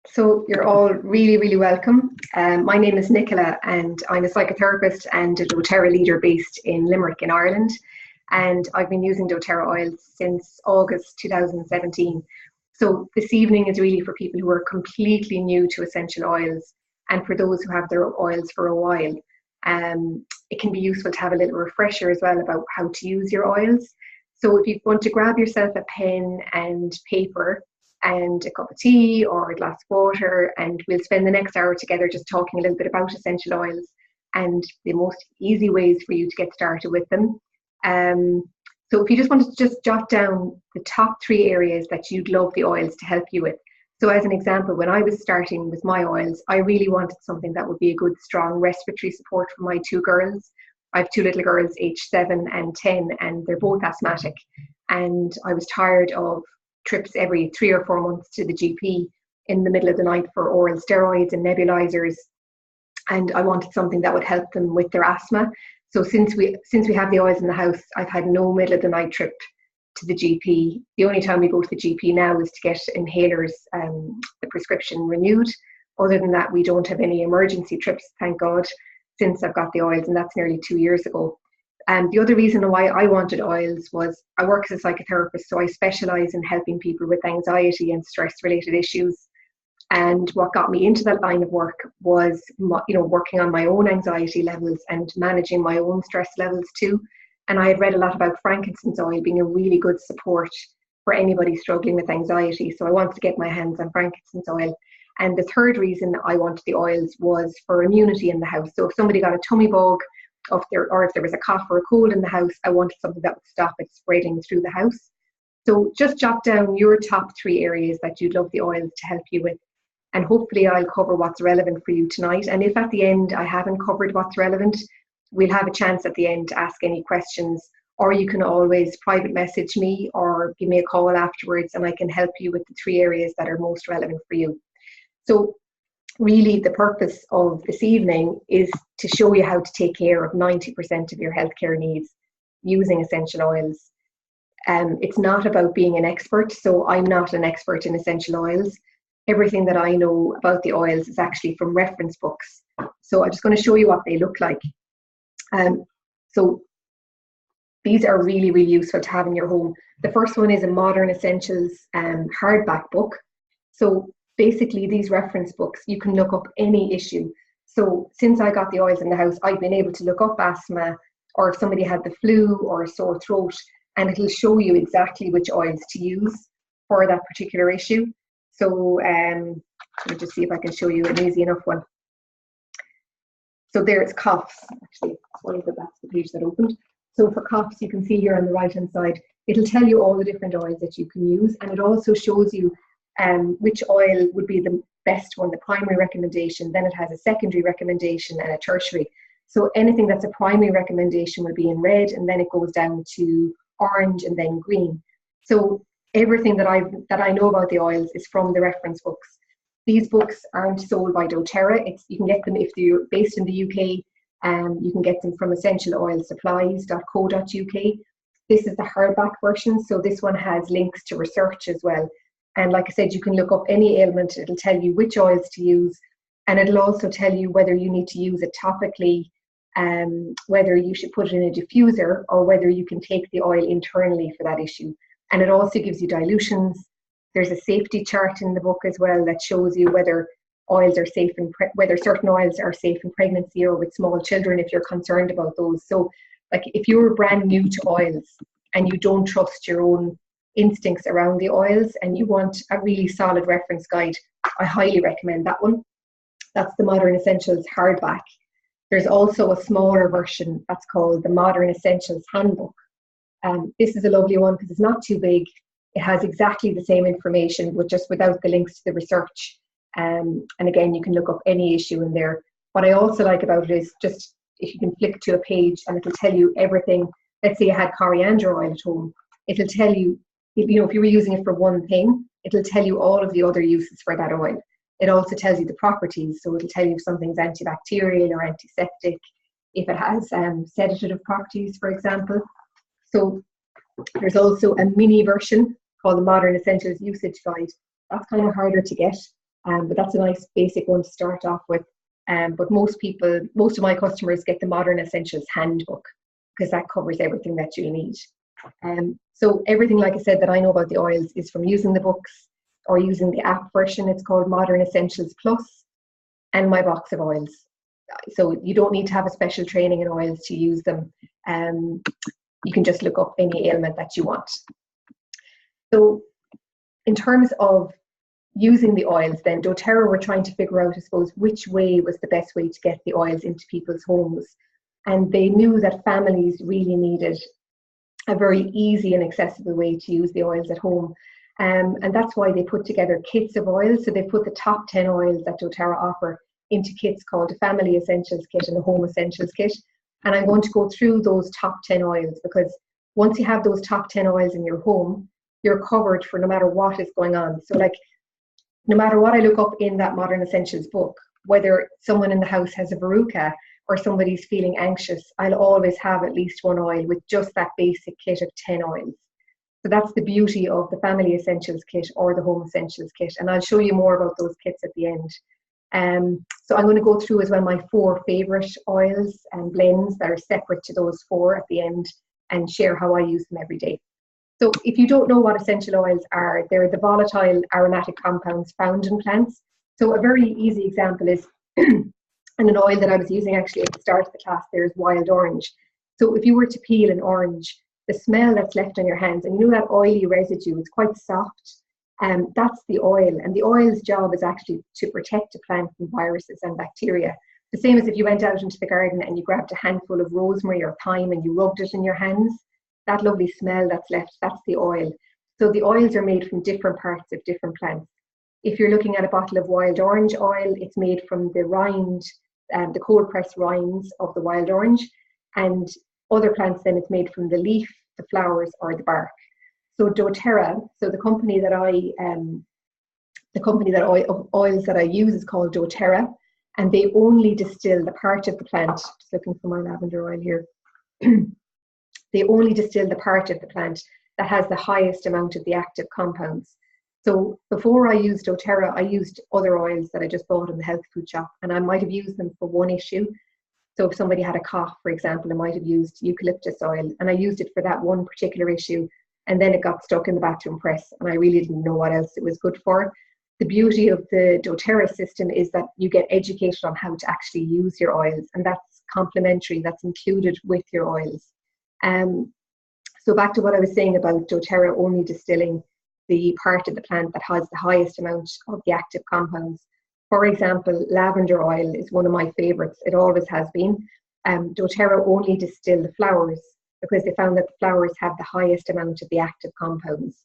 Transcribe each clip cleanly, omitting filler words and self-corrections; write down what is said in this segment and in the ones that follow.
So you're all really, really welcome. My name is Nicola and I'm a psychotherapist and a doTerra leader based in Limerick in Ireland. And I've been using doTerra oils since August 2017. So this evening is really for people who are completely new to essential oils and for those who have their oils for a while. It can be useful to have a little refresher as well about how to use your oils. So if you want to grab yourself a pen and paper and a cup of tea or a glass of water, and we'll spend the next hour together just talking a little bit about essential oils and the most easy ways for you to get started with them. So if you just wanted to just jot down the top 3 areas that you'd love the oils to help you with. So as an example, when I was starting with my oils, I really wanted something that would be a good, strong respiratory support for my 2 girls. I have 2 little girls, aged 7 and 10, and they're both asthmatic. And I was tired of trips every 3 or 4 months to the GP in the middle of the night for oral steroids and nebulizers. And I wanted something that would help them with their asthma. So since we have the oils in the house, I've had no middle of the night trip to the GP. The only time we go to the GP now is to get inhalers, the prescription renewed. Other than that, we don't have any emergency trips, thank God, since I've got the oils, and that's nearly 2 years ago. And the other reason why I wanted oils was I work as a psychotherapist, so I specialise in helping people with anxiety and stress-related issues. And what got me into that line of work was, working on my own anxiety levels and managing my own stress levels too. And I had read a lot about frankincense oil being a really good support for anybody struggling with anxiety. So I wanted to get my hands on frankincense oil. And the third reason I wanted the oils was for immunity in the house. So if somebody got a tummy bug, or if there was a cough or a cold in the house, I wanted something that would stop it spreading through the house. So just jot down your top 3 areas that you'd love the oils to help you with. And hopefully I'll cover what's relevant for you tonight. And if at the end I haven't covered what's relevant, we'll have a chance at the end to ask any questions, or you can always private message me or give me a call afterwards and I can help you with the 3 areas that are most relevant for you. So really the purpose of this evening is to show you how to take care of 90% of your healthcare needs using essential oils. It's not about being an expert, so I'm not an expert in essential oils. Everything that I know about the oils is actually from reference books. So I'm just going to show you what they look like. So these are really, really useful to have in your home. The first one is a Modern Essentials hardback book. So basically these reference books, you can look up any issue. So since I got the oils in the house, I've been able to look up asthma, or if somebody had the flu or a sore throat, and it'll show you exactly which oils to use for that particular issue. So let me just see if I can show you an easy enough one. So there's coughs. Actually, that's the page that opened. So for coughs, you can see here on the right hand side, it'll tell you all the different oils that you can use, and it also shows you which oil would be the best one, the primary recommendation. Then it has a secondary recommendation and a tertiary. So anything that's a primary recommendation will be in red, and then it goes down to orange and then green. So everything that I know about the oils is from the reference books. These books aren't sold by doTerra. You can get them if you're based in the UK. You can get them from essentialoilsupplies.co.uk. This is the hardback version, so this one has links to research as well. And like I said, you can look up any ailment. It'll tell you which oils to use, and it'll also tell you whether you need to use it topically, whether you should put it in a diffuser, or whether you can take the oil internally for that issue. And it also gives you dilutions. There's a safety chart in the book as well that shows you whether oils are safe whether certain oils are safe in pregnancy or with small children if you're concerned about those. So like if you're brand new to oils and you don't trust your own instincts around the oils and you want a really solid reference guide, I highly recommend that one. That's the Modern Essentials hardback. There's also a smaller version that's called the Modern Essentials Handbook. This is a lovely one because it's not too big. It has exactly the same information, but just without the links to the research. And again, you can look up any issue in there. What I also like about it is just if you can flick to a page and it'll tell you everything. Let's say you had coriander oil at home. It'll tell you, if you were using it for one thing, it'll tell you all of the other uses for that oil. It also tells you the properties. So it'll tell you if something's antibacterial or antiseptic, if it has sedative properties, for example. So there's also a mini version called the Modern Essentials Usage Guide. That's kind of harder to get. but that's a nice basic one to start off with. But most of my customers get the Modern Essentials Handbook because that covers everything that you'll need. So everything, like I said, that I know about the oils is from using the books or using the app version. It's called Modern Essentials Plus, and my box of oils. So you don't need to have a special training in oils to use them. You can just look up any ailment that you want. So in terms of using the oils, then doTerra were trying to figure out, I suppose, which way was the best way to get the oils into people's homes. And they knew that families really needed a very easy and accessible way to use the oils at home. And that's why they put together kits of oils. So they put the top 10 oils that doTerra offer into kits called a Family Essentials Kit and a Home Essentials Kit. And I'm going to go through those top 10 oils, because once you have those top 10 oils in your home, you're covered for no matter what is going on. So like, no matter what I look up in that Modern Essentials book, whether someone in the house has a verruca or somebody's feeling anxious, I'll always have at least one oil with just that basic kit of 10 oils. So that's the beauty of the Family Essentials Kit or the Home Essentials Kit. And I'll show you more about those kits at the end. So I'm going to go through as well my 4 favourite oils and blends that are separate to those 4 at the end, and share how I use them every day. So if you don't know what essential oils are, they're the volatile aromatic compounds found in plants. So a very easy example is, and an oil that I was using actually at the start of the class there is wild orange. So if you were to peel an orange, the smell that's left on your hands, and you know that oily residue, it's quite soft, that's the oil. And the oil's job is actually to protect a plant from viruses and bacteria. The same as if you went out into the garden and you grabbed a handful of rosemary or thyme and you rubbed it in your hands, that lovely smell that's left, that's the oil. So the oils are made from different parts of different plants. If you're looking at a bottle of wild orange oil, it's made from the rind, the cold pressed rinds of the wild orange, and other plants then it's made from the leaf, the flowers, or the bark. So doTerra, so the company that of oils that I use is called doTerra, and they only distill the part of the plant. Just looking for my lavender oil here. They only distill the part of the plant that has the highest amount of the active compounds. So before I used doTerra, I used other oils that I just bought in the health food shop, and I might have used them for one issue. So if somebody had a cough, for example, I might have used eucalyptus oil, and I used it for that one particular issue, and then it got stuck in the bathroom press, and I really didn't know what else it was good for. The beauty of the doTerra system is that you get educated on how to actually use your oils, and that's complementary, that's included with your oils. So back to what I was saying about doTerra only distilling the part of the plant that has the highest amount of the active compounds. For example, lavender oil is one of my favorites. It always has been. doTerra only distill the flowers because they found that the flowers have the highest amount of the active compounds.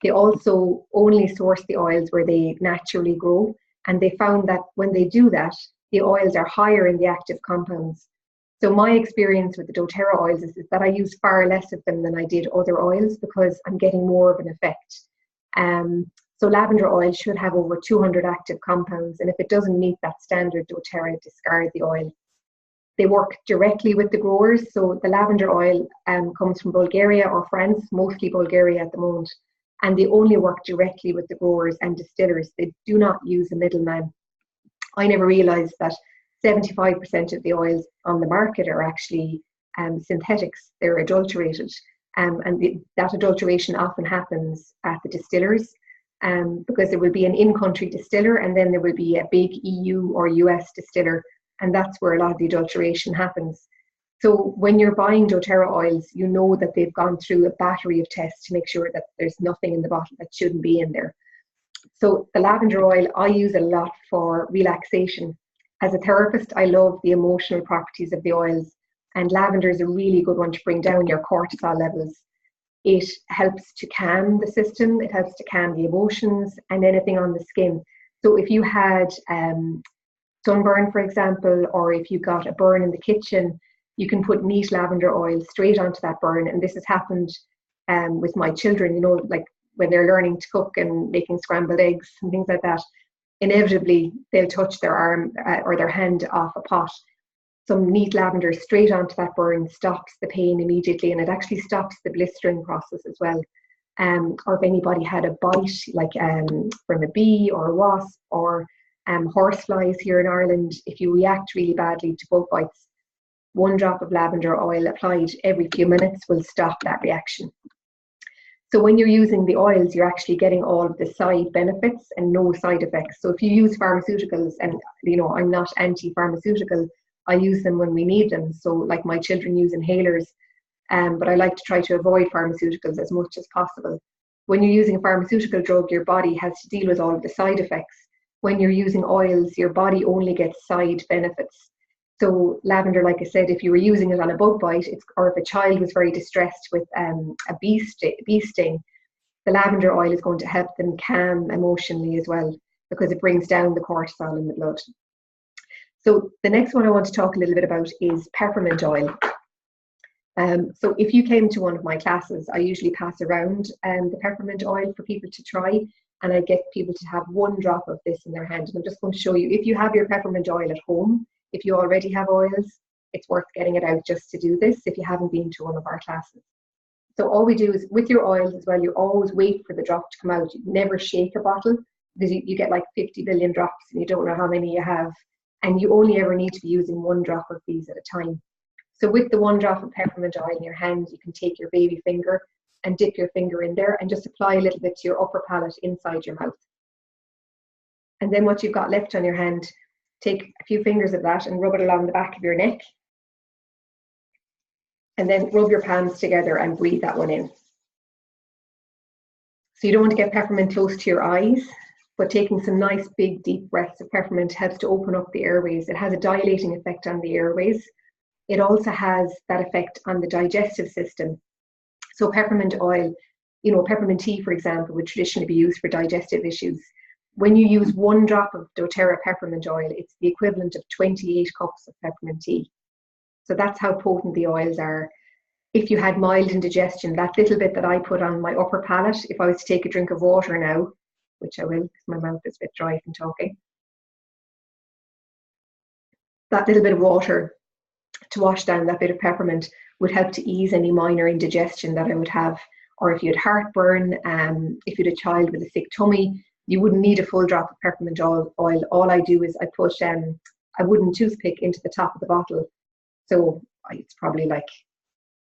They also only source the oils where they naturally grow, and they found that when they do that, the oils are higher in the active compounds. So my experience with the doTerra oils is that I use far less of them than I did other oils because I'm getting more of an effect. So lavender oil should have over 200 active compounds, and if it doesn't meet that standard, doTerra discard the oil. They work directly with the growers. So the lavender oil comes from Bulgaria or France, mostly Bulgaria at the moment, and they only work directly with the growers and distillers. They do not use a middleman. I never realized that 75% of the oils on the market are actually synthetics. They're adulterated, and that adulteration often happens at the distillers, because there will be an in-country distiller and then there will be a big EU or US distiller, and that's where a lot of the adulteration happens. So when you're buying doTerra oils, you know that they've gone through a battery of tests to make sure that there's nothing in the bottle that shouldn't be in there. So the lavender oil, I use a lot for relaxation. As a therapist, I love the emotional properties of the oils, and lavender is a really good one to bring down your cortisol levels. It helps to calm the system, it helps to calm the emotions and anything on the skin. So if you had sunburn, for example, or if you got a burn in the kitchen, you can put neat lavender oil straight onto that burn. And this has happened with my children, you know, like when they're learning to cook and making scrambled eggs and things like that. Inevitably they'll touch their arm or their hand off a pot. Some neat lavender straight onto that burn stops the pain immediately, and it actually stops the blistering process as well. or if anybody had a bite, like from a bee or a wasp or horseflies here in Ireland, if you react really badly to bug bites, 1 drop of lavender oil applied every few minutes will stop that reaction. So when you're using the oils, you're actually getting all of the side benefits and no side effects. So if you use pharmaceuticals, and I'm not anti-pharmaceutical, I use them when we need them. So like my children use inhalers, but I like to try to avoid pharmaceuticals as much as possible. When you're using a pharmaceutical drug, your body has to deal with all of the side effects. When you're using oils, your body only gets side benefits. So lavender, like I said, if you were using it on a bug bite, or if a child was very distressed with a bee sting, the lavender oil is going to help them calm emotionally as well, because it brings down the cortisol in the blood. So the next one I want to talk a little bit about is peppermint oil. So if you came to one of my classes, I usually pass around the peppermint oil for people to try, and I get people to have 1 drop of this in their hand. And I'm just going to show you, if you have your peppermint oil at home, if you already have oils, it's worth getting it out just to do this if you haven't been to one of our classes. So all we do is, with your oils as well, you always wait for the drop to come out. You never shake a bottle, because you get like 50 billion drops and you don't know how many you have. And you only ever need to be using 1 drop of these at a time. So with the 1 drop of peppermint oil in your hand, you can take your baby finger and dip your finger in there and just apply a little bit to your upper palate inside your mouth. And then what you've got left on your hand, take a few fingers of that and rub it along the back of your neck. And then rub your palms together and breathe that one in. So you don't want to get peppermint close to your eyes, but taking some nice big deep breaths of peppermint helps to open up the airways. It has a dilating effect on the airways. It also has that effect on the digestive system. So peppermint oil, peppermint tea, for example, would traditionally be used for digestive issues. When you use 1 drop of doTerra peppermint oil, it's the equivalent of 28 cups of peppermint tea. So that's how potent the oils are. If you had mild indigestion, that little bit that I put on my upper palate, if I was to take a drink of water now, which I will because my mouth is a bit dry from talking, that little bit of water to wash down that bit of peppermint would help to ease any minor indigestion that I would have. Or if you had heartburn, if you had a child with a sick tummy, you wouldn't need a full drop of peppermint oil. All I do is I put a wooden toothpick into the top of the bottle. So it's probably like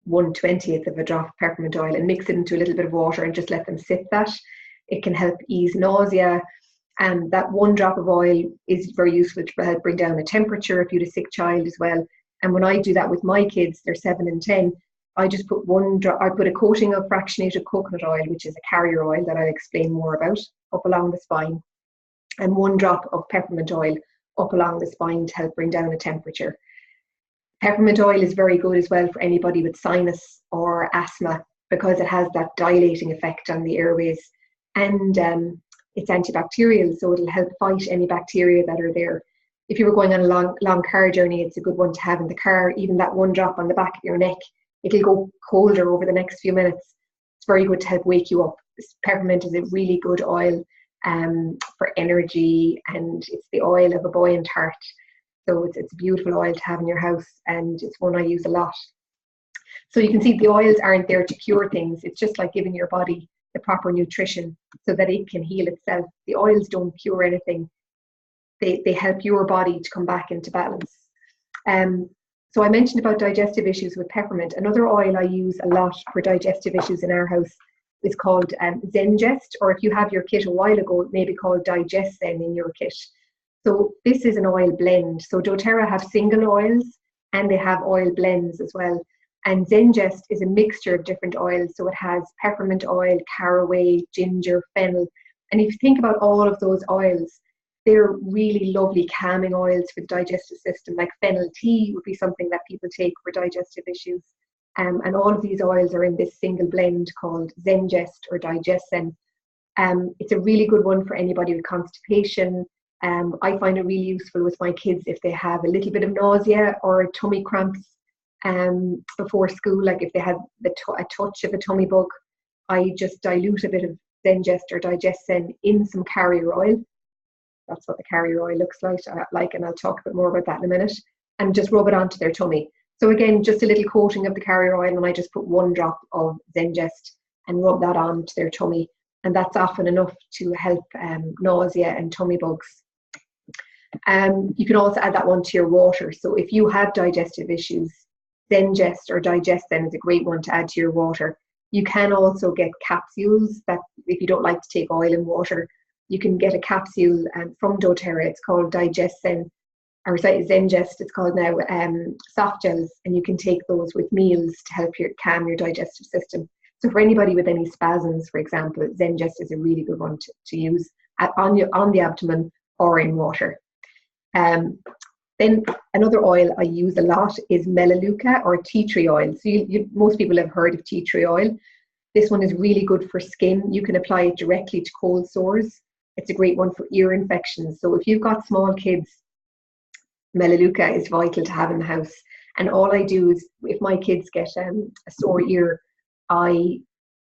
1/20th of a drop of peppermint oil, and mix it into a little bit of water and just let them sip that. It can help ease nausea. And that 1 drop of oil is very useful to help bring down the temperature if you had a sick child as well. And when I do that with my kids, they're 7 and 10, I just put 1 drop, I put a coating of fractionated coconut oil, which is a carrier oil that I'll explain more about, up along the spine, and 1 drop of peppermint oil up along the spine to help bring down the temperature. Peppermint oil is very good as well for anybody with sinus or asthma, because it has that dilating effect on the airways, and it's antibacterial, so it'll help fight any bacteria that are there. If you were going on a long car journey, it's a good one to have in the car. Even that 1 drop on the back of your neck, it'll go colder over the next few minutes. It's very good to help wake you up. Peppermint is a really good oil for energy, and it's the oil of a buoyant heart. So it's a beautiful oil to have in your house, and it's one I use a lot. So you can see the oils aren't there to cure things. It's just like giving your body the proper nutrition so that it can heal itself. The oils don't cure anything. They help your body to come back into balance. So I mentioned about digestive issues with peppermint. Another oil I use a lot for digestive issues in our house is called Zengest, or if you have your kit a while ago, it may be called Digest Zen in your kit. So this is an oil blend. So doTerra have single oils and they have oil blends as well. And Zengest is a mixture of different oils. So it has peppermint oil, caraway, ginger, fennel. And if you think about all of those oils, they're really lovely calming oils for the digestive system. Like fennel tea would be something that people take for digestive issues. And all of these oils are in this single blend called Zengest or Digesten. It's a really good one for anybody with constipation. I find it really useful with my kids if they have a little bit of nausea or tummy cramps before school. Like if they have a touch of a tummy bug, I just dilute a bit of Zengest or Digesten in some carrier oil. That's what the carrier oil looks like, and I'll talk a bit more about that in a minute, and just rub it onto their tummy. So again, just a little coating of the carrier oil, and I just put 1 drop of Zengest and rub that onto their tummy. And that's often enough to help nausea and tummy bugs. You can also add that one to your water. So if you have digestive issues, Zengest or Digesten is a great one to add to your water. You can also get capsules that, if you don't like to take oil and water, you can get a capsule from doTerra. It's called Digesten, or sorry, Zengest, it's called now, soft gels, and you can take those with meals to help calm your digestive system. So for anybody with any spasms, for example, Zengest is a really good one to use on the abdomen or in water. Then another oil I use a lot is Melaleuca or tea tree oil. So most people have heard of tea tree oil. This one is really good for skin. You can apply it directly to cold sores. It's a great one for ear infections. So if you've got small kids, Melaleuca is vital to have in the house. And all I do is, if my kids get a sore ear, I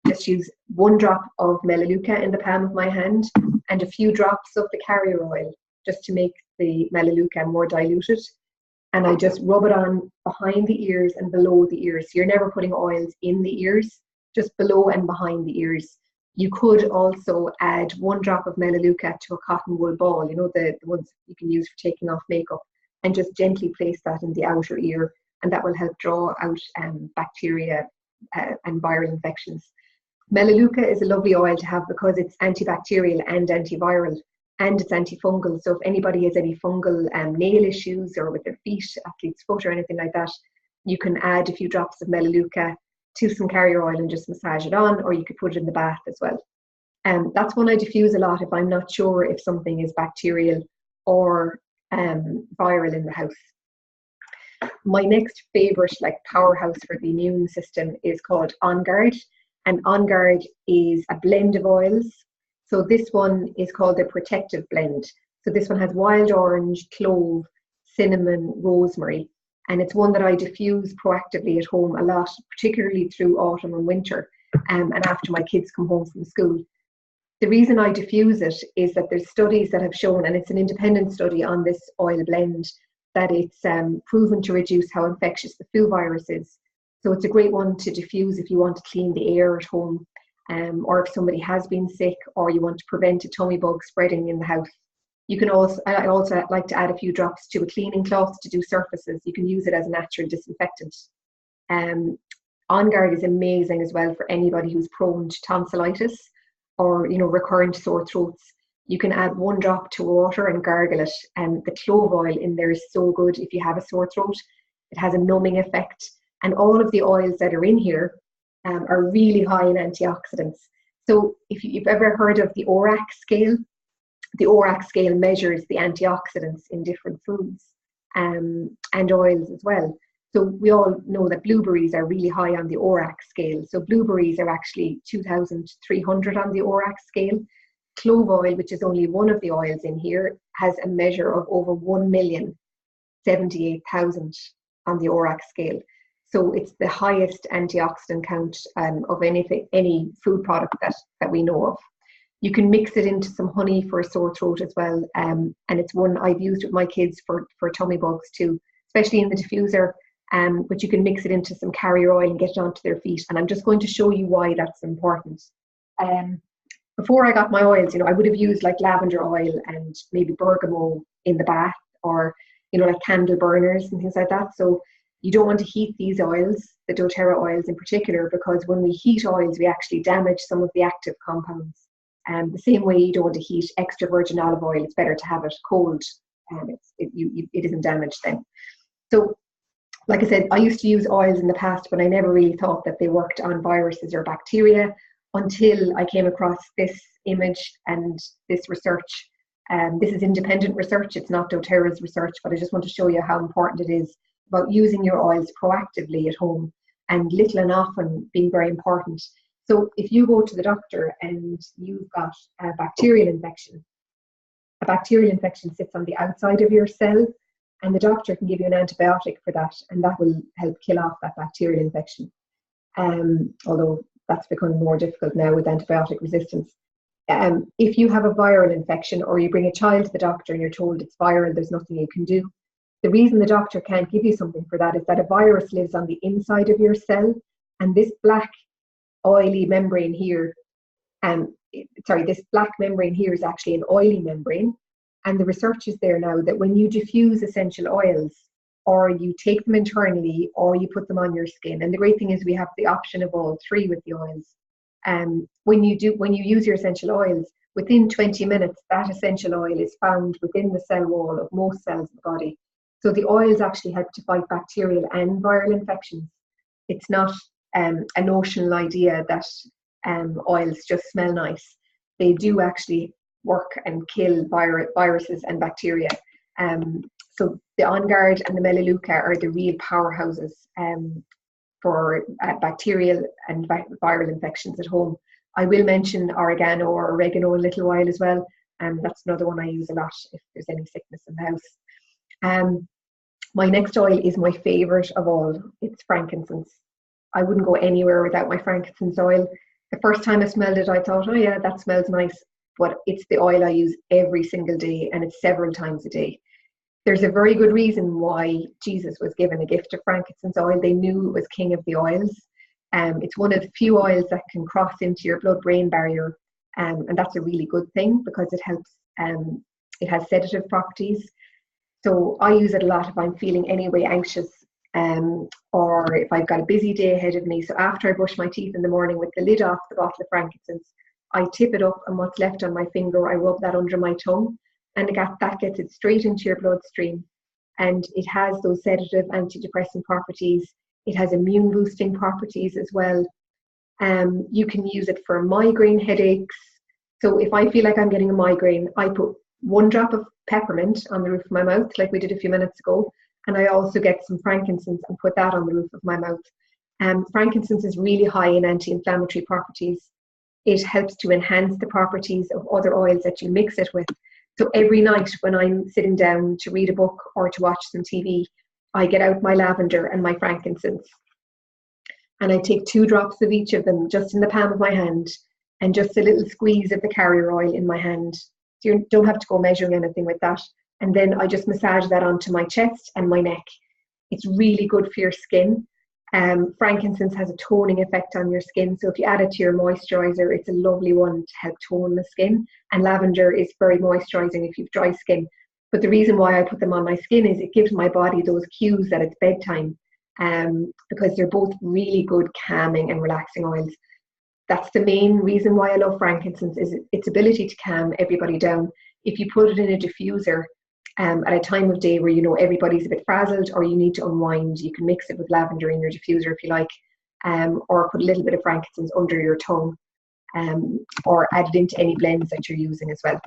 just use 1 drop of Melaleuca in the palm of my hand and a few drops of the carrier oil, just to make the Melaleuca more diluted. And I just rub it on behind the ears and below the ears. So you're never putting oils in the ears, just below and behind the ears. You could also add 1 drop of Melaleuca to a cotton wool ball, you know, the ones you can use for taking off makeup, and just gently place that in the outer ear, and that will help draw out bacteria and viral infections. Melaleuca is a lovely oil to have because it's antibacterial and antiviral, and it's antifungal. So if anybody has any fungal nail issues, or with their feet, athlete's foot or anything like that, you can add a few drops of Melaleuca to some carrier oil and just massage it on, or you could put it in the bath as well. That's one I diffuse a lot if I'm not sure if something is bacterial or viral in the house. My next favorite, like, powerhouse for the immune system is called On Guard, and On Guard is a blend of oils. So this one is called the Protective Blend. So this one has wild orange, clove, cinnamon, rosemary, and it's one that I diffuse proactively at home a lot, particularly through autumn and winter, and after my kids come home from school. The reason I diffuse it is that there's studies that have shown, and it's an independent study on this oil blend, that it's proven to reduce how infectious the flu virus is. So it's a great one to diffuse if you want to clean the air at home, or if somebody has been sick, or you want to prevent a tummy bug spreading in the house. You can I also like to add a few drops to a cleaning cloth to do surfaces. You can use it as a natural disinfectant. On Guard is amazing as well for anybody who's prone to tonsillitis or, you know, recurrent sore throats. You can add 1 drop to water and gargle it, and the clove oil in there is so good if you have a sore throat. It has a numbing effect, and all of the oils that are in here are really high in antioxidants. So if you've ever heard of the ORAC scale measures the antioxidants in different foods and oils as well. So we all know that blueberries are really high on the ORAC scale. So blueberries are actually 2,300 on the ORAC scale. Clove oil, which is only one of the oils in here, has a measure of over 1,078,000 on the ORAC scale. So it's the highest antioxidant count of any food product that we know of. You can mix it into some honey for a sore throat as well, and it's one I've used with my kids for tummy bugs too, especially in the diffuser. But you can mix it into some carrier oil and get it onto their feet, and I'm just going to show you why that's important. Before I got my oils, you know, I would have used like lavender oil and maybe bergamot in the bath, or, you know, like candle burners and things like that. So you don't want to heat these oils, the doTerra oils in particular, because when we heat oils, we actually damage some of the active compounds. The same way you don't want to heat extra virgin olive oil, it's better to have it cold, and it isn't damaged then. So, like I said, I used to use oils in the past, but I never really thought that they worked on viruses or bacteria until I came across this image and this research. This is independent research, it's not doTerra's research, but I just want to show you how important it is about using your oils proactively at home, and little and often being very important. So if you go to the doctor and you've got a bacterial infection sits on the outside of your cell, and the doctor can give you an antibiotic for that, and that will help kill off that bacterial infection. Although that's becoming more difficult now with antibiotic resistance. If you have a viral infection, or you bring a child to the doctor and you're told it's viral, there's nothing you can do. The reason the doctor can't give you something for that is that a virus lives on the inside of your cell, and this black oily membrane here, this black membrane here is actually an oily membrane. And the research is there now that when you diffuse essential oils, or you take them internally, or you put them on your skin, and the great thing is we have the option of all three with the oils. When you use your essential oils, within 20 minutes, that essential oil is found within the cell wall of most cells of the body. So the oils actually help to fight bacterial and viral infections. It's not a notional idea that oils just smell nice. They do actually work and kill viruses and bacteria. So the On Guard and the Melaleuca are the real powerhouses for bacterial and viral infections at home. I will mention oregano or oregano a little while as well. That's another one I use a lot if there's any sickness in the house. My next oil is my favourite of all. It's frankincense. I wouldn't go anywhere without my frankincense oil. The first time I smelled it, I thought, oh yeah, that smells nice. But it's the oil I use every single day, and it's several times a day. There's a very good reason why Jesus was given a gift of frankincense oil. They knew it was king of the oils. It's one of the few oils that can cross into your blood-brain barrier, and that's a really good thing because it helps. It has sedative properties. So I use it a lot if I'm feeling anyway anxious, or if I've got a busy day ahead of me. So after I brush my teeth in the morning with the lid off the bottle of frankincense, I tip it up, and what's left on my finger, I rub that under my tongue, and that gets it straight into your bloodstream. And it has those sedative, antidepressant properties. It has immune boosting properties as well. You can use it for migraine headaches. So if I feel like I'm getting a migraine, I put 1 drop of peppermint on the roof of my mouth, like we did a few minutes ago. And I also get some frankincense and put that on the roof of my mouth. Frankincense is really high in anti-inflammatory properties. It helps to enhance the properties of other oils that you mix it with. So every night when I'm sitting down to read a book or to watch some TV, I get out my lavender and my frankincense. And I take 2 drops of each of them just in the palm of my hand, and just a little squeeze of the carrier oil in my hand. So you don't have to go measuring anything with that. And then I just massage that onto my chest and my neck. It's really good for your skin. Frankincense has a toning effect on your skin. So if you add it to your moisturizer, it's a lovely one to help tone the skin. And lavender is very moisturizing if you've dry skin. But the reason why I put them on my skin is it gives my body those cues that it's bedtime, because they're both really good calming and relaxing oils. That's the main reason why I love frankincense, is its ability to calm everybody down. If you put it in a diffuser, at a time of day where everybody's a bit frazzled or you need to unwind, you can mix it with lavender in your diffuser if you like, or put a little bit of frankincense under your tongue, or add it into any blends that you're using as well.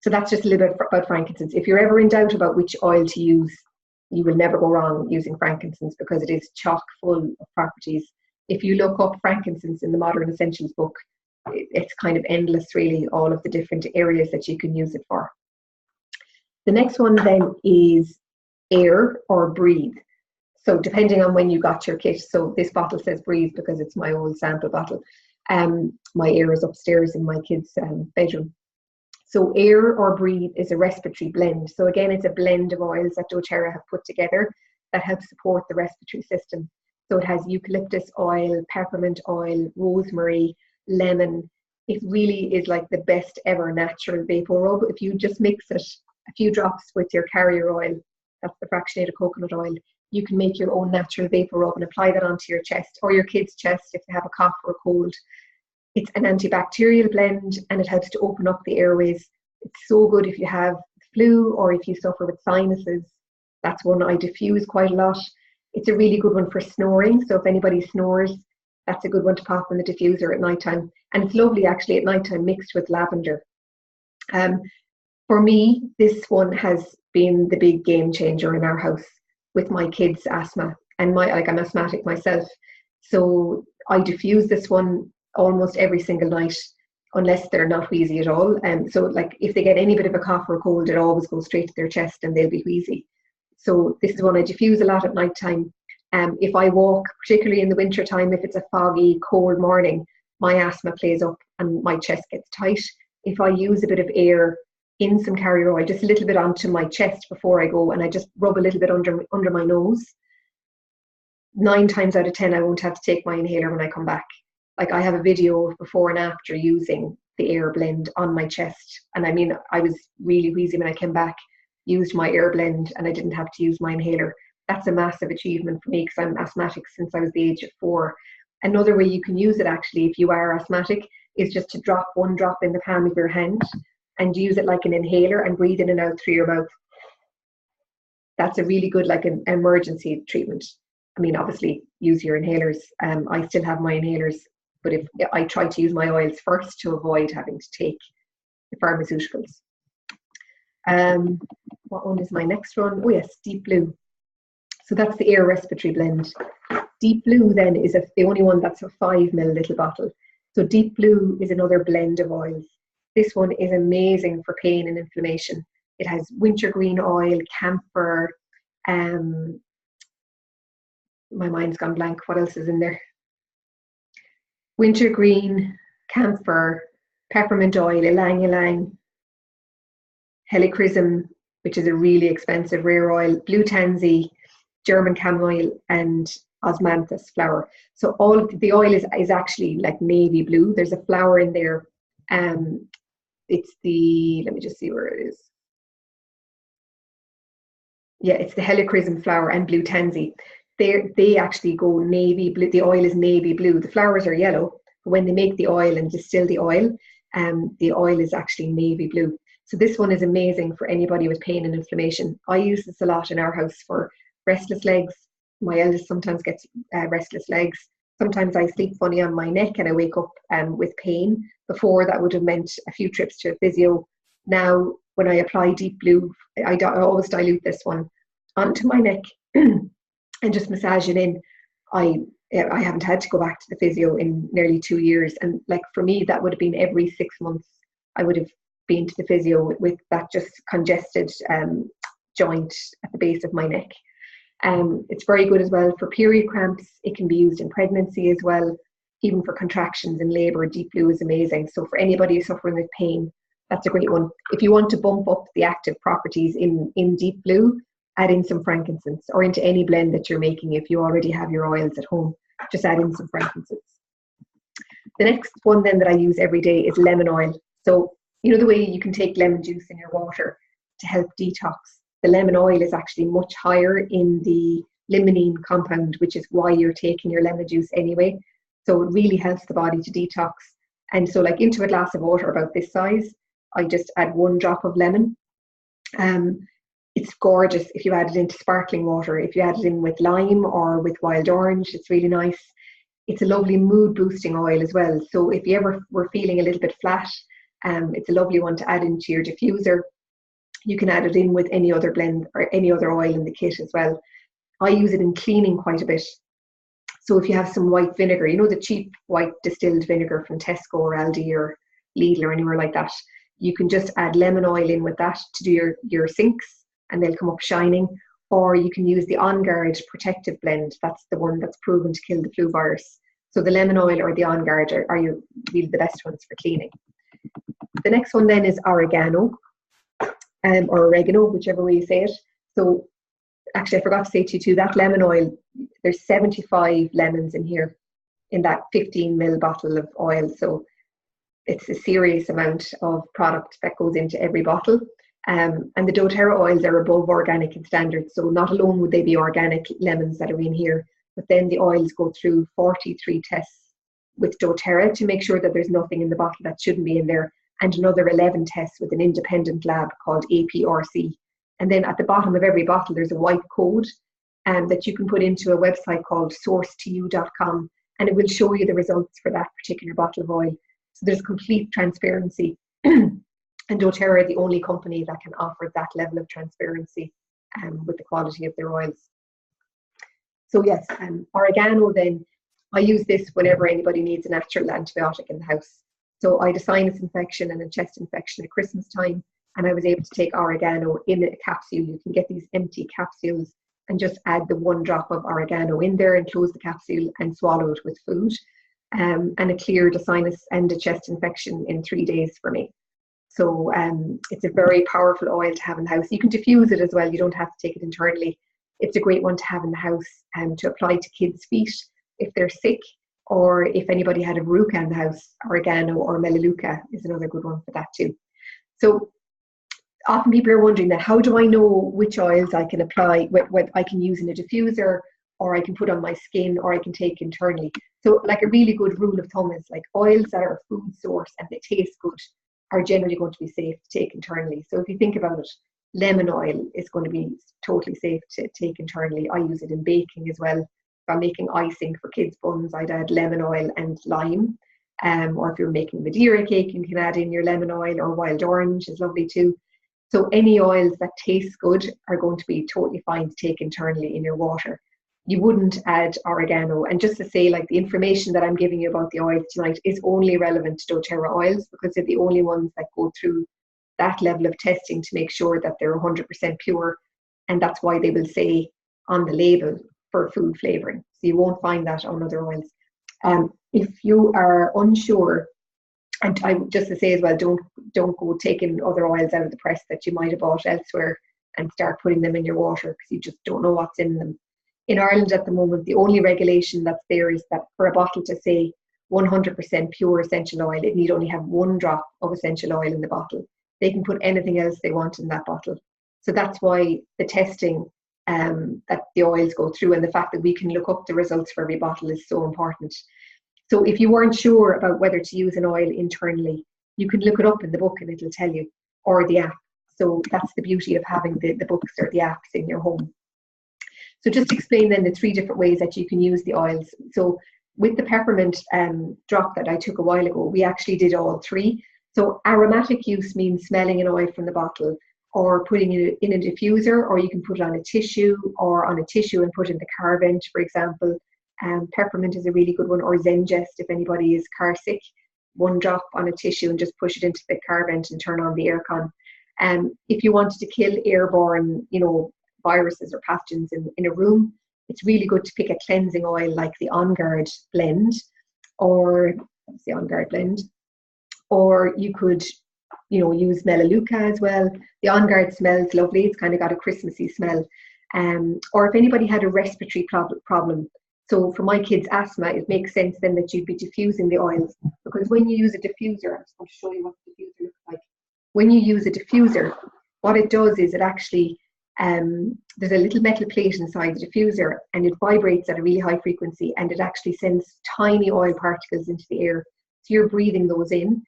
So that's just a little bit about frankincense. If you're ever in doubt about which oil to use, you will never go wrong using frankincense because it is chock full of properties. If you look up frankincense in the Modern Essentials book, it's kind of endless really, all of the different areas that you can use it for. The next one then is air or breathe. So depending on when you got your kit, so this bottle says breathe because it's my old sample bottle. My air is upstairs in my kids' bedroom. So air or breathe is a respiratory blend. So again, it's a blend of oils that doTerra have put together that helps support the respiratory system. So it has eucalyptus oil, peppermint oil, rosemary, lemon. It really is like the best ever natural vapor rub. If you just mix it a few drops with your carrier oil, that's the fractionated coconut oil, you can make your own natural vapor rub and apply that onto your chest or your kid's chest if they have a cough or a cold. It's an antibacterial blend and it helps to open up the airways. It's so good if you have flu or if you suffer with sinuses. That's one I diffuse quite a lot. It's a really good one for snoring. So if anybody snores, that's a good one to pop in the diffuser at nighttime. And it's lovely actually at nighttime mixed with lavender. For me, this one has been the big game changer in our house with my kids' asthma. And I'm asthmatic myself. So I diffuse this one almost every single night, unless they're not wheezy at all. So like if they get any bit of a cough or a cold, it always goes straight to their chest and they'll be wheezy. So this is one I diffuse a lot at night time. If I walk, particularly in the winter time, if it's a foggy, cold morning, my asthma plays up and my chest gets tight. If I use a bit of air in some carrier oil, just a little bit onto my chest before I go, and I just rub a little bit under my nose, 9 times out of 10 I won't have to take my inhaler when I come back. like I have a video of before and after using the air blend on my chest. And I mean, I was really wheezy when I came back, used my air blend, and I didn't have to use my inhaler. That's a massive achievement for me because I'm asthmatic since I was the age of 4. Another way you can use it actually, if you are asthmatic, is just to drop one drop in the palm of your hand and use it like an inhaler and breathe in and out through your mouth. That's a really good, like an emergency treatment. I mean, obviously use your inhalers. I still have my inhalers, but if I try to use my oils first to avoid having to take the pharmaceuticals. What one is my next one? Oh yes, Deep Blue. So that's the air respiratory blend. Deep Blue then is the only one that's a 5 ml little bottle. So Deep Blue is another blend of oils. This one is amazing for pain and inflammation. It has wintergreen oil, camphor, my mind's gone blank. What else is in there? Wintergreen, camphor, peppermint oil, ylang ylang, helichrysum, which is a really expensive rare oil, blue tansy, German chamomile, and osmanthus flower. So all of the oil is actually like navy blue. There's a flower in there. It's the, let me just see where it is. Yeah, it's the helichrysum flower and blue tansy. They actually go navy blue. The oil is navy blue. The flowers are yellow, but when they make the oil and distill the oil is actually navy blue. So this one is amazing for anybody with pain and inflammation. I use this a lot in our house for restless legs. My eldest sometimes gets restless legs. Sometimes I sleep funny on my neck and I wake up with pain. Before, that would have meant a few trips to a physio. Now, when I apply Deep Blue, I always dilute this one onto my neck and just massage it in. I haven't had to go back to the physio in nearly 2 years. And like for me, that would have been every 6 months I would have been to the physio with that just congested joint at the base of my neck. It's very good as well for period cramps. It can be used in pregnancy as well. Even for contractions in labour, Deep Blue is amazing. So for anybody suffering with pain, that's a great one. If you want to bump up the active properties in Deep Blue, add in some frankincense, or into any blend that you're making. If you already have your oils at home, just add in some frankincense. The next one then that I use every day is lemon oil. So you know the way you can take lemon juice in your water to help detox? The lemon oil is actually much higher in the limonene compound, which is why you're taking your lemon juice anyway. So it really helps the body to detox. And so like into a glass of water about this size, I just add 1 drop of lemon. It's gorgeous if you add it into sparkling water. If you add it in with lime or with wild orange, it's really nice. It's a lovely mood boosting oil as well. So if you ever were feeling a little bit flat, it's a lovely one to add into your diffuser. You can add it in with any other blend or any other oil in the kit as well. I use it in cleaning quite a bit. So if you have some white vinegar, you know the cheap white distilled vinegar from Tesco or Aldi or Lidl or anywhere like that, you can just add lemon oil in with that to do your sinks and they'll come up shining. Or you can use the On Guard protective blend. That's the one that's proven to kill the flu virus. So the lemon oil or the On Guard are really the best ones for cleaning. The next one then is oregano, or oregano, whichever way you say it. So actually I forgot to say to you too, that lemon oil, there's 75 lemons in here in that 15 ml bottle of oil. So it's a serious amount of product that goes into every bottle. And the doTerra oils are above organic in standards. So not alone would they be organic lemons that are in here, but then the oils go through 43 tests with doTerra to make sure that there's nothing in the bottle that shouldn't be in there, and another 11 tests with an independent lab called APRC. And then at the bottom of every bottle, there's a white code that you can put into a website called sourcetoyou.com, and it will show you the results for that particular bottle of oil. So there's complete transparency. And doTerra are the only company that can offer that level of transparency with the quality of their oils. So yes, oregano then, I use this whenever anybody needs a natural antibiotic in the house. So I had a sinus infection and a chest infection at Christmas time, and I was able to take oregano in a capsule. You can get these empty capsules and just add the 1 drop of oregano in there and close the capsule and swallow it with food. And it cleared a sinus and a chest infection in 3 days for me. So it's a very powerful oil to have in the house. You can diffuse it as well. You don't have to take it internally. It's a great one to have in the house and to apply to kids' feet if they're sick. or if anybody had a veruca in the house, oregano or melaleuca is another good one for that too. So often people are wondering that, how do I know which oils I can apply, what I can use in a diffuser, or I can put on my skin, or I can take internally. So like a really good rule of thumb is like oils that are a food source and they taste good are generally going to be safe to take internally. So if you think about it, lemon oil is going to be totally safe to take internally. I use it in baking as well. If I'm making icing for kids' buns, I'd add lemon oil and lime. Or if you're making Madeira cake, you can add in your lemon oil, or wild orange is lovely too. So any oils that taste good are going to be totally fine to take internally in your water. You wouldn't add oregano. And just to say, like, the information that I'm giving you about the oils tonight is only relevant to doTerra oils, because they're the only ones that go through that level of testing to make sure that they're 100% pure. And that's why they will say on the label for food flavoring. So you won't find that on other oils. If you are unsure, and I just to say as well, don't go taking other oils out of the press that you might have bought elsewhere and start putting them in your water, because you just don't know what's in them. In Ireland at the moment, the only regulation that's there is that for a bottle to say 100% pure essential oil, it need only have 1 drop of essential oil in the bottle. They can put anything else they want in that bottle. So that's why the testing that the oils go through, and the fact that we can look up the results for every bottle, is so important. So if you weren't sure about whether to use an oil internally, you can look it up in the book and it'll tell you, or the app. So that's the beauty of having the books or the apps in your home. So just to explain then the 3 different ways that you can use the oils. So with the peppermint drop that I took a while ago, we actually did all 3. So aromatic use means smelling an oil from the bottle, or putting it in a diffuser, or you can put it on a tissue, and put it in the car vent, for example. Peppermint is a really good one, or Zengest if anybody is car sick. 1 drop on a tissue and just push it into the car vent and turn on the aircon. If you wanted to kill airborne, viruses or pathogens in a room, it's really good to pick a cleansing oil like the On Guard blend, or you could use melaleuca as well. The On Guard smells lovely. It's kind of got a Christmassy smell. Or if anybody had a respiratory problem, so for my kids' asthma, it makes sense then that you'd be diffusing the oils, because when you use a diffuser, I'm just going to show you what the diffuser looks like. When you use a diffuser, what it does is it actually, there's a little metal plate inside the diffuser, and it vibrates at a really high frequency, and it actually sends tiny oil particles into the air. So you're breathing those in.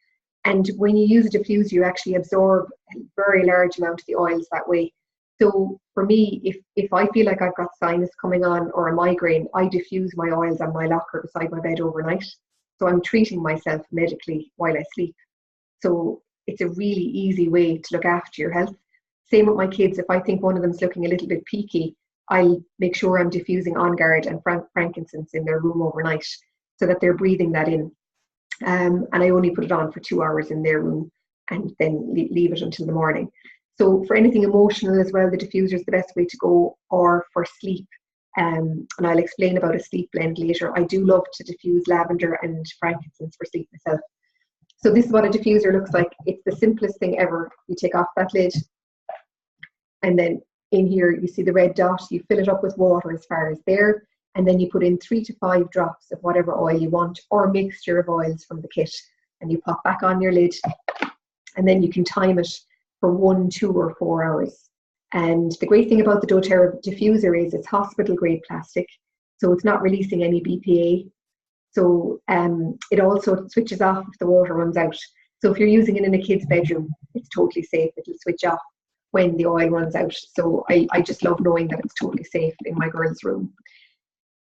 And when you use a diffuser, you actually absorb a very large amount of the oils that way. So for me, if I feel like I've got sinus coming on or a migraine, I diffuse my oils on my locker beside my bed overnight. So I'm treating myself medically while I sleep. So it's a really easy way to look after your health. Same with my kids. If I think one of them's looking a little bit peaky, I'll make sure I'm diffusing On Guard and frankincense in their room overnight, so that they're breathing that in. And I only put it on for 2 hours in their room, and then leave it until the morning. So for anything emotional as well, the diffuser is the best way to go, or for sleep. And I'll explain about a sleep blend later. I do love to diffuse lavender and frankincense for sleep myself. So this is what a diffuser looks like. It's the simplest thing ever. You take off that lid, and then in here you see the red dot. You fill it up with water as far as there, and then you put in 3 to 5 drops of whatever oil you want, or a mixture of oils from the kit, and you pop back on your lid, and then you can time it for 1, 2, or 4 hours. And the great thing about the doTerra diffuser is it's hospital grade plastic, so it's not releasing any BPA. So it also switches off if the water runs out. So if you're using it in a kid's bedroom, it's totally safe. It'll switch off when the oil runs out. So I just love knowing that it's totally safe in my girl's room.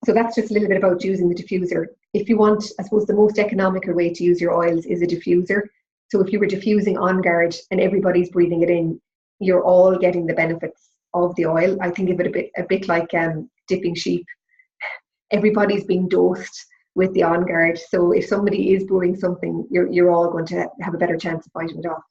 So that's just a little bit about using the diffuser. If you want, I suppose the most economical way to use your oils is a diffuser. So if you were diffusing On Guard and everybody's breathing it in, you're all getting the benefits of the oil. I think of it a bit like dipping sheep. Everybody's being dosed with the On Guard. So if somebody is brewing something, you're all going to have a better chance of fighting it off.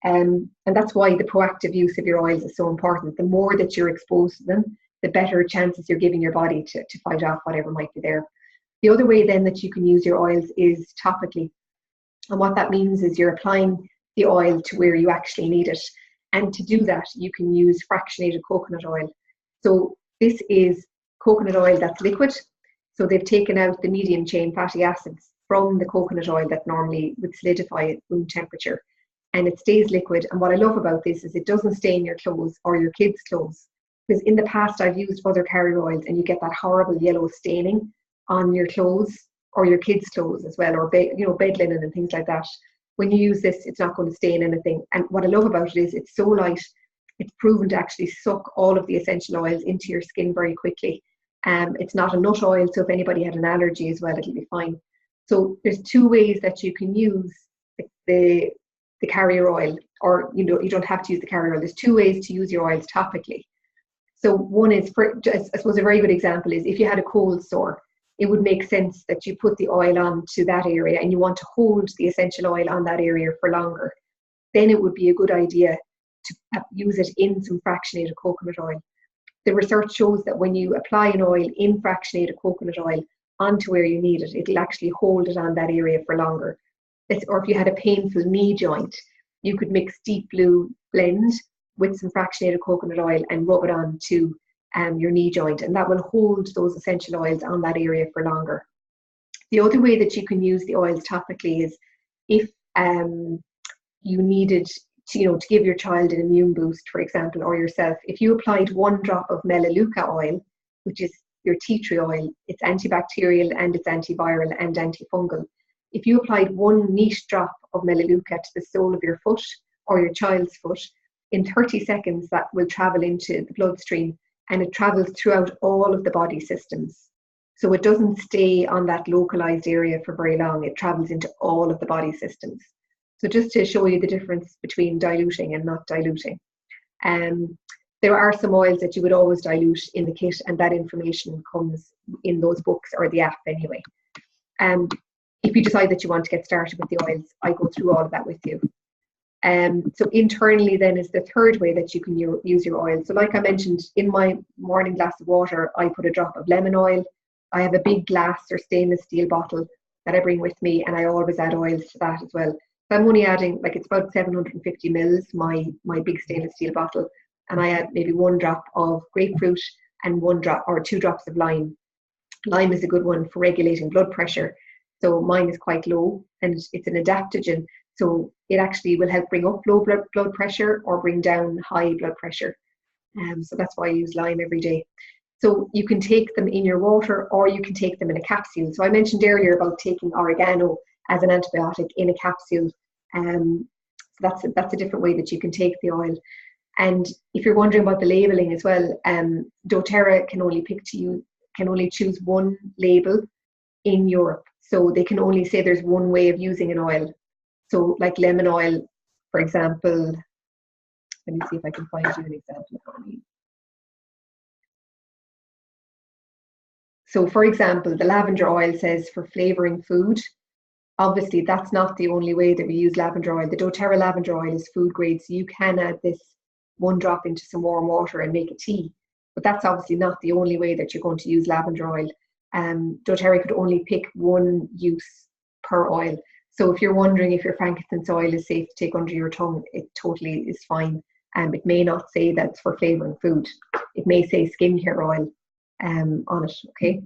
And that's why the proactive use of your oils is so important. The more that you're exposed to them, the better chances you're giving your body to fight off whatever might be there. The other way then that you can use your oils is topically. And what that means is you're applying the oil to where you actually need it. And to do that, you can use fractionated coconut oil. So this is coconut oil that's liquid. So they've taken out the medium chain fatty acids from the coconut oil that normally would solidify at room temperature, and it stays liquid. And what I love about this is it doesn't stain your clothes or your kids' clothes, because in the past I've used other carrier oils and you get that horrible yellow staining on your clothes or your kids' clothes as well, or bed linen and things like that. When you use this, it's not going to stain anything. And what I love about it is it's so light. It's proven to actually suck all of the essential oils into your skin very quickly. It's not a nut oil, so if anybody had an allergy as well, it'll be fine. So there's two ways that you can use the carrier oil, or you don't have to use the carrier oil. There's two ways to use your oils topically. So one is, I suppose a very good example is if you had a cold sore, it would make sense that you put the oil on to that area and you want to hold the essential oil on that area for longer. Then it would be a good idea to use it in some fractionated coconut oil. The research shows that when you apply an oil in fractionated coconut oil onto where you need it, it'll actually hold it on that area for longer. Or if you had a painful knee joint, you could mix deep blue blend with some fractionated coconut oil and rub it on to your knee joint, and that will hold those essential oils on that area for longer. The other way that you can use the oils topically is if you needed to give your child an immune boost, for example, or yourself. If you applied 1 drop of melaleuca oil, which is your tea tree oil, it's antibacterial and it's antiviral and antifungal. If you applied 1 neat drop of melaleuca to the sole of your foot or your child's foot, in 30 seconds that will travel into the bloodstream, and it travels throughout all of the body systems. So it doesn't stay on that localized area for very long. It travels into all of the body systems. So just to show you the difference between diluting and not diluting. There are some oils that you would always dilute in the kit, and that information comes in those books or the app anyway. If you decide that you want to get started with the oils, I go through all of that with you. So internally then is the third way that you can use your oil. So like I mentioned, in my morning glass of water, I put a drop of lemon oil. I have a big glass or stainless steel bottle that I bring with me, and I always add oils to that as well. So I'm only adding, it's about 750 mils, my big stainless steel bottle, and I add maybe 1 drop of grapefruit and 1 drop or 2 drops of lime. Lime is a good one for regulating blood pressure. So mine is quite low, and it's an adaptogen. So it actually will help bring up low blood pressure or bring down high blood pressure. So that's why I use lime every day. So you can take them in your water, or you can take them in a capsule. So I mentioned earlier about taking oregano as an antibiotic in a capsule. So that's a different way that you can take the oil. And if you're wondering about the labeling as well, doTerra can only choose 1 label in Europe. So they can only say there's 1 way of using an oil. So like lemon oil, for example, let me see if I can find you an example for me. So for example, the lavender oil says for flavoring food. Obviously, that's not the only way that we use lavender oil. The doTerra lavender oil is food grade, so you can add this 1 drop into some warm water and make a tea. But that's obviously not the only way that you're going to use lavender oil. doTerra could only pick 1 use per oil. So if you're wondering if your frankincense oil is safe to take under your tongue, it totally is fine. It may not say that's for flavouring food. It may say skincare oil on it, okay?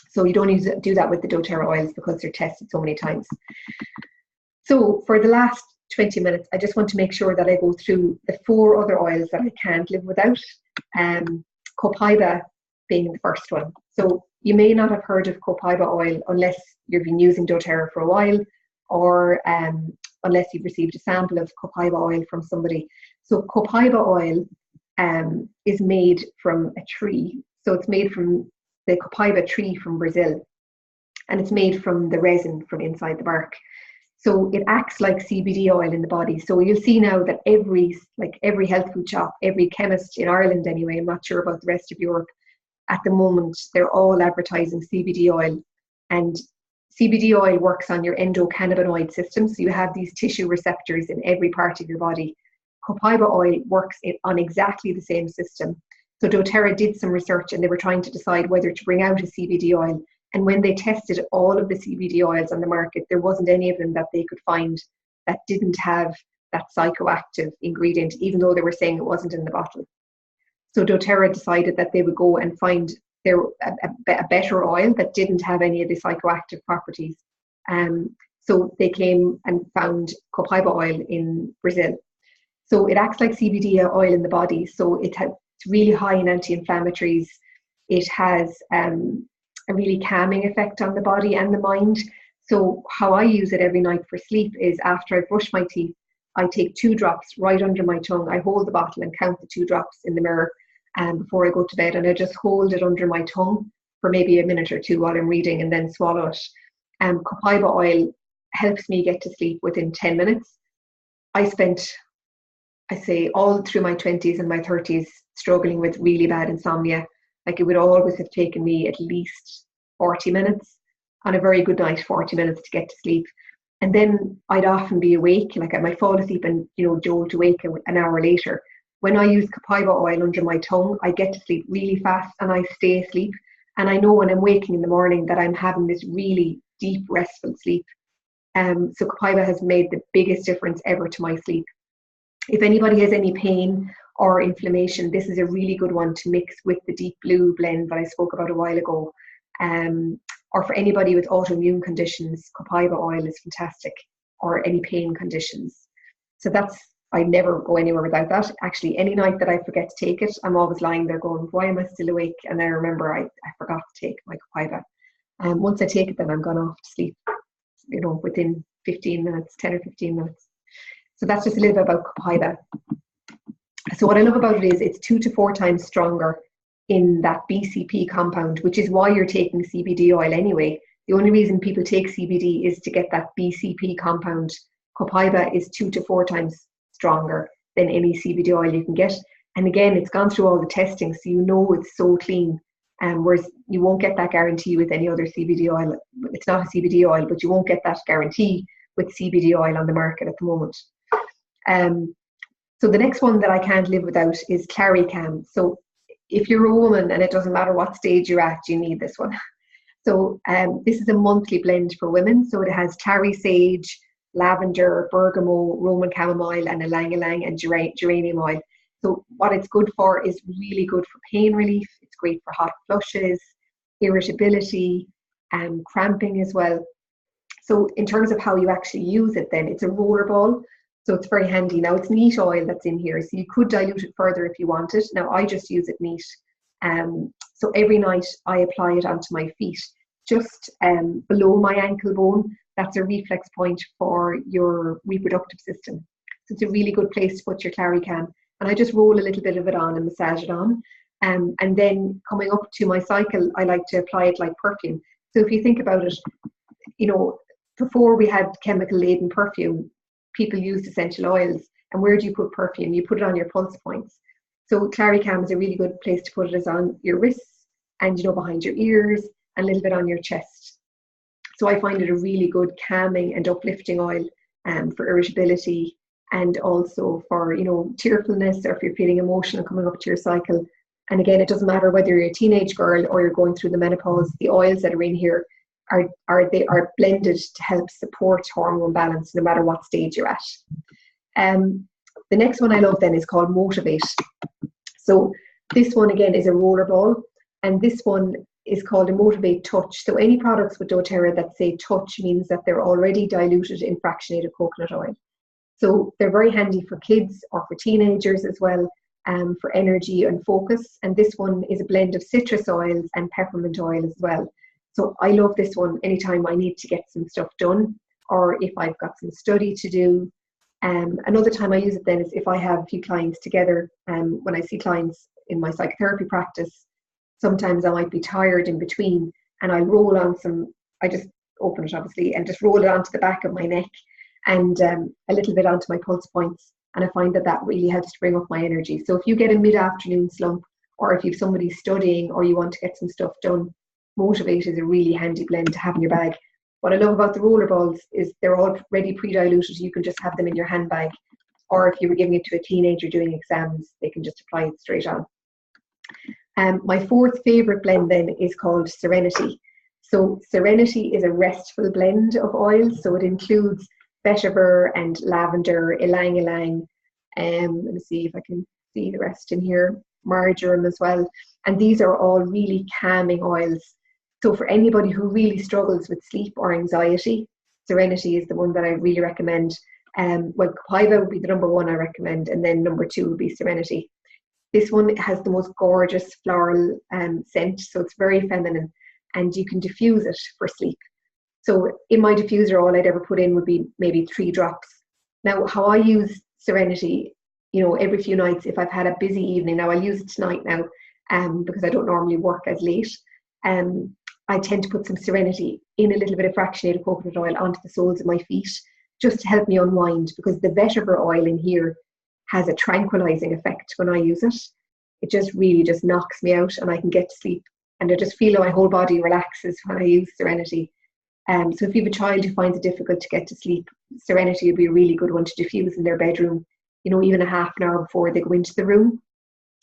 So you don't need to do that with the doTerra oils because they're tested so many times. So for the last 20 minutes, I just want to make sure that I go through the 4 other oils that I can't live without, copaiba being the first one. So you may not have heard of copaiba oil unless you've been using doTerra for a while, or unless you've received a sample of copaiba oil from somebody. So copaiba oil is made from a tree. So it's made from the copaiba tree from Brazil, and it's made from the resin from inside the bark. So it acts like CBD oil in the body. So you'll see now that every health food shop, every chemist in Ireland anyway, I'm not sure about the rest of Europe, at the moment, they're all advertising CBD oil. And CBD oil works on your endocannabinoid system. So you have these tissue receptors in every part of your body. Copaiba oil works on exactly the same system. So doTerra did some research, and they were trying to decide whether to bring out a CBD oil. And when they tested all of the CBD oils on the market, there wasn't any of them that they could find that didn't have that psychoactive ingredient, even though they were saying it wasn't in the bottle. So doTerra decided that they would go and find they're a better oil that didn't have any of the psychoactive properties. So they came and found copaiba oil in Brazil. So it acts like CBD oil in the body. So it's really high in anti-inflammatories. It has a really calming effect on the body and the mind. So how I use it every night for sleep is after I brush my teeth, I take 2 drops right under my tongue. I hold the bottle and count the 2 drops in the mirror before I go to bed, and I just hold it under my tongue for maybe a minute or 2 while I'm reading, and then swallow it. Copaiba oil helps me get to sleep within 10 minutes. I spent, I say, all through my 20s and my 30s struggling with really bad insomnia. Like, it would always have taken me at least 40 minutes on a very good night, 40 minutes to get to sleep. And then I'd often be awake, like I might fall asleep and, jolt awake an hour later. When I use copaiba oil under my tongue, I get to sleep really fast and I stay asleep. And I know when I'm waking in the morning that I'm having this really deep, restful sleep. So copaiba has made the biggest difference ever to my sleep. If anybody has any pain or inflammation, this is a really good one to mix with the deep blue blend that I spoke about a while ago. Or for anybody with autoimmune conditions, copaiba oil is fantastic, or any pain conditions. So I never go anywhere without that. Actually, any night that I forget to take it, I'm always lying there going, why am I still awake? And I remember I forgot to take my copaiba. Once I take it, then I'm gone off to sleep, within 15 minutes, 10 or 15 minutes. So that's just a little bit about copaiba. So what I love about it is it's 2 to 4 times stronger in that BCP compound, which is why you're taking CBD oil anyway. The only reason people take CBD is to get that BCP compound. Copaiba is 2 to 4 times stronger than any CBD oil you can get. And again, it's gone through all the testing, so it's so clean. Whereas you won't get that guarantee with any other CBD oil. It's not a CBD oil, but you won't get that guarantee with CBD oil on the market at the moment. So the next one that I can't live without is Claricam. So if you're a woman, and it doesn't matter what stage you're at, you need this one. So this is a monthly blend for women. So it has clary sage, lavender, bergamot, Roman chamomile, and ylang-ylang and geranium oil. So what it's good for is really good for pain relief. It's great for hot flushes, irritability, and cramping as well. So in terms of how you actually use it, then it's a roller ball. So it's very handy. Now it's neat oil that's in here, so you could dilute it further if you wanted. Now I just use it neat. So every night I apply it onto my feet, just below my ankle bone. That's a reflex point for your reproductive system. So it's a really good place to put your Claricam. And I just roll a little bit of it on and massage it on. And then coming up to my cycle, I like to apply it like perfume. So if you think about it, before we had chemical laden perfume, people used essential oils. And where do you put perfume? You put it on your pulse points. So Claricam is a really good place to put it, is on your wrists and behind your ears and a little bit on your chest. So I find it a really good calming and uplifting oil for irritability, and also for tearfulness, or if you're feeling emotional coming up to your cycle. And again, it doesn't matter whether you're a teenage girl or you're going through the menopause. The oils that are in here are blended to help support hormone balance no matter what stage you're at. The next one I love then is called Motivate. So this one again is a roller ball, and this one is called a Motivate Touch. So any products with doTerra that say touch means that they're already diluted in fractionated coconut oil. So they're very handy for kids or for teenagers as well, for energy and focus. And this one is a blend of citrus oils and peppermint oil as well. So I love this one anytime I need to get some stuff done, or if I've got some study to do. Another time I use it then is if I have a few clients together. When I see clients in my psychotherapy practice, sometimes I might be tired in between, and I'll roll on I just open it obviously and just roll it onto the back of my neck, and a little bit onto my pulse points, and I find that really helps to bring up my energy. So if you get a mid-afternoon slump, or if you've somebody studying or you want to get some stuff done, Motivate is a really handy blend to have in your bag. What I love about the roller balls is they're already pre-diluted. You can just have them in your handbag, or if you were giving it to a teenager doing exams, they can just apply it straight on. My fourth favorite blend then is called Serenity. So Serenity is a restful blend of oils. So it includes vetiver and lavender, ylang-ylang. Let me see if I can see the rest in here. Marjoram as well. And these are all really calming oils. So for anybody who really struggles with sleep or anxiety, Serenity is the one that I really recommend. Well, Copaiba would be the number one I recommend, and then number two would be Serenity. This one has the most gorgeous floral scent, so it's very feminine, and you can diffuse it for sleep. So in my diffuser, all I'd ever put in would be maybe 3 drops. Now, how I use Serenity, you know, every few nights, if I've had a busy evening, now I'll use it tonight now, because I don't normally work as late. I tend to put some Serenity in a little bit of fractionated coconut oil onto the soles of my feet, just to help me unwind, because the vetiver oil in here has a tranquilizing effect when I use it. It just really just knocks me out and I can get to sleep. And I just feel my whole body relaxes when I use Serenity. So if you have a child who finds it difficult to get to sleep, Serenity would be a really good one to diffuse in their bedroom, you know, even a half an hour before they go into the room.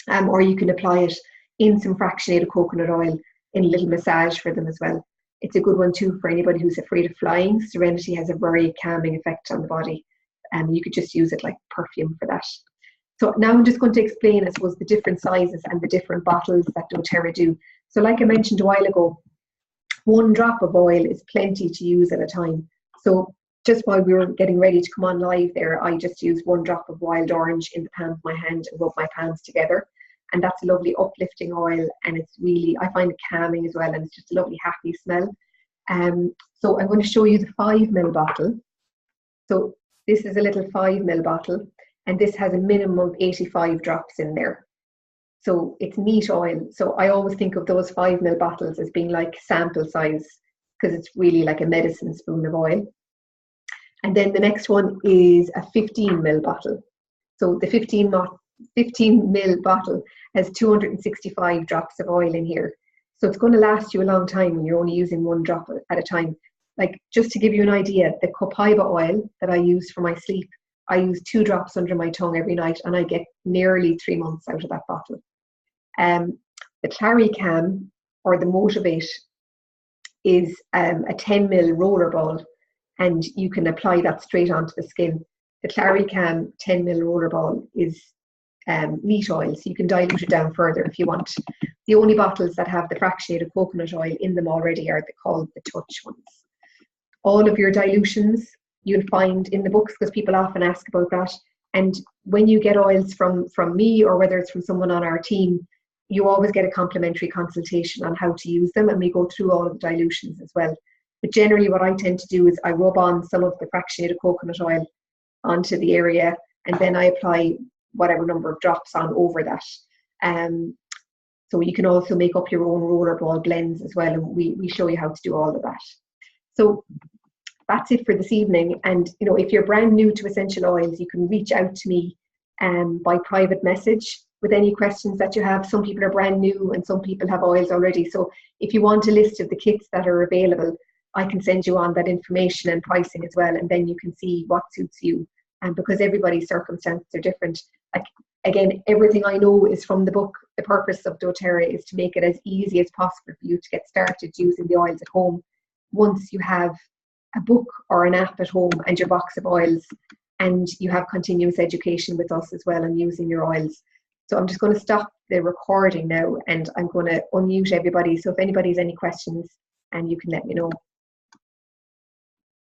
Or you can apply it in some fractionated coconut oil in a little massage for them as well. It's a good one too for anybody who's afraid of flying. Serenity has a very calming effect on the body, and you could just use it like perfume for that. So now I'm just going to explain, I suppose, the different sizes and the different bottles that doTerra do. So like I mentioned a while ago, 1 drop of oil is plenty to use at a time. So just while we were getting ready to come on live there, I just used 1 drop of wild orange in the palm of my hand and rub my palms together. And that's a lovely uplifting oil, and it's really, I find it calming as well, and it's just a lovely happy smell. So I'm going to show you the 5 ml bottle. So this is a little 5 ml bottle, and this has a minimum of 85 drops in there. So it's neat oil. So I always think of those 5 ml bottles as being like sample size, because it's really like a medicine spoon of oil. And then the next one is a 15 ml bottle. So the 15 ml bottle has 265 drops of oil in here. So it's going to last you a long time when you're only using 1 drop at a time. Like, just to give you an idea, the Copaiba oil that I use for my sleep, I use 2 drops under my tongue every night, and I get nearly 3 months out of that bottle. The Claricam, or the Motivate, is a 10 ml roller ball, and you can apply that straight onto the skin. The Claricam 10 ml roller ball is neat oil, so you can dilute it down further if you want. The only bottles that have the fractionated coconut oil in them already are called the Touch ones. All of your dilutions you'll find in the books, because people often ask about that. And when you get oils from me, or whether it's from someone on our team, you always get a complimentary consultation on how to use them, and we go through all of the dilutions as well. But generally what I tend to do is I rub on some of the fractionated coconut oil onto the area, and then I apply whatever number of drops on over that. So you can also make up your own rollerball blends as well, and we show you how to do all of that. So that's it for this evening. And you know, if you're brand new to essential oils, you can reach out to me by private message with any questions that you have. Some people are brand new and some people have oils already. So if you want a list of the kits that are available, I can send you on that information and pricing as well, and then you can see what suits you. And because everybody's circumstances are different, like, again, everything I know is from the book. The purpose of doTerra is to make it as easy as possible for you to get started using the oils at home. Once you have a book or an app at home and your box of oils, and you have continuous education with us as well and using your oils. So I'm just going to stop the recording now, and I'm going to unmute everybody. So if anybody has any questions, and you can let me know.